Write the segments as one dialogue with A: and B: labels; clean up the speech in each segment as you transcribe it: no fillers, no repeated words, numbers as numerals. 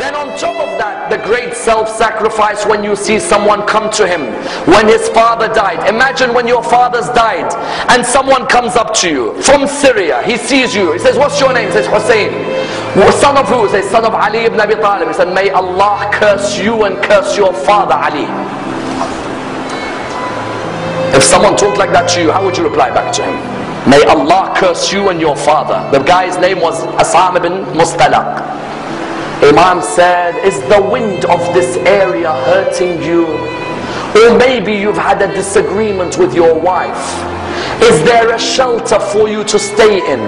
A: Then on top of that, the great self-sacrifice when you see someone come to him when his father died. Imagine when your father's died and someone comes up to you from Syria. He sees you. He says, what's your name? He says, Hussein. Son of who? He says, son of Ali ibn Abi Talib. He said, may Allah curse you and curse your father Ali. If someone talked like that to you, how would you reply back to him? May Allah curse you and your father. The guy's name was Asam ibn Mustalaq. Imam said, is the wind of this area hurting you? Or maybe you've had a disagreement with your wife. Is there a shelter for you to stay in?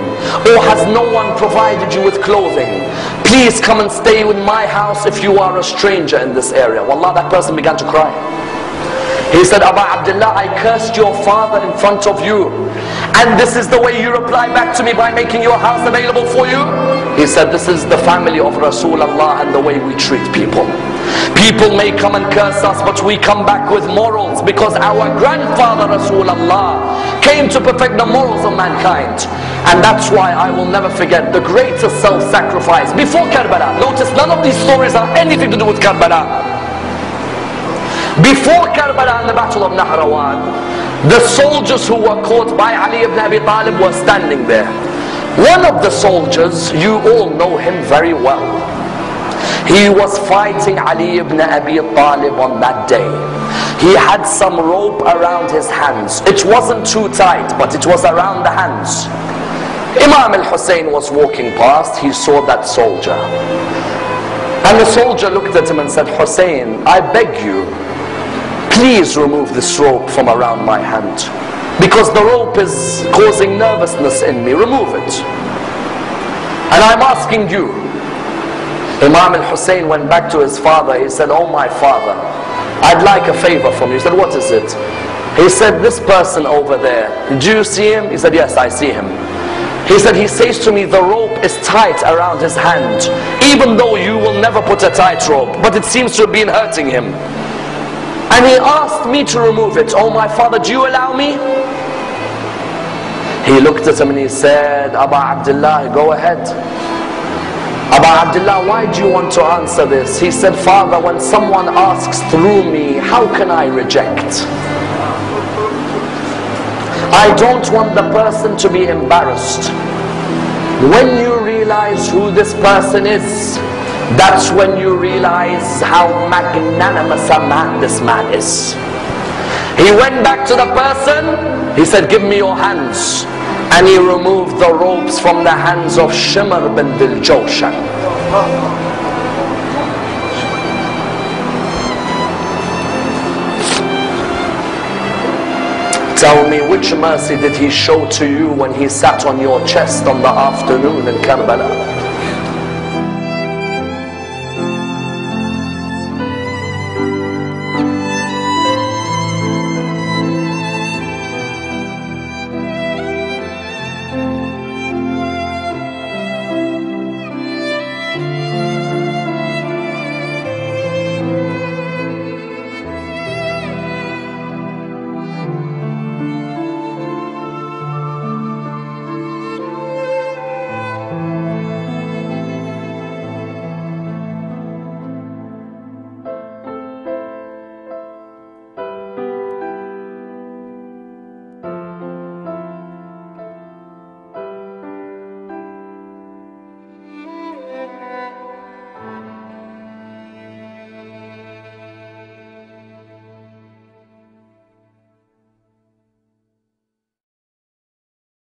A: Or has no one provided you with clothing? Please come and stay in my house if you are a stranger in this area. Wallah, that person began to cry. He said, آآباعبدالله, I cursed your father in front of you, and this is the way you reply back to me by making your house available for you? He said, this is the family of Rasulullah and the way we treat people. People may come and curse us, but we come back with morals, because our grandfather Rasulullah came to perfect the morals of mankind. And that's why I will never forget the greatest self-sacrifice before Karbala. Notice none of these stories have anything to do with Karbala. Before Karbala and the battle of Nahrawan, the soldiers who were caught by Ali ibn Abi Talib were standing there. One of the soldiers, you all know him very well. He was fighting Ali ibn Abi Talib on that day. He had some rope around his hands. It wasn't too tight, but it was around the hands. Imam al-Hussein was walking past. He saw that soldier. And the soldier looked at him and said, Hussein, I beg you, please remove this rope from around my hand, because the rope is causing nervousness in me. Remove it. And I'm asking you. Imam al-Hussein went back to his father. He said, oh my father, I'd like a favor from you. He said, what is it? He said, this person over there, do you see him? He said, yes, I see him. He said, he says to me, the rope is tight around his hand, even though you will never put a tight rope, but it seems to have been hurting him. And he asked me to remove it. Oh my father, do you allow me? He looked at him and he said, آآباعبدالله, go ahead. آآباعبدالله, why do you want to answer this? He said, father, when someone asks through me, how can I reject? I don't want the person to be embarrassed. When you realize who this person is, that's when you realize how magnanimous a man this man is. He went back to the person. He said, give me your hands. And he removed the ropes from the hands of Shimr bin Diljoshan. Tell me, which mercy did he show to you when he sat on your chest on the afternoon in Karbala?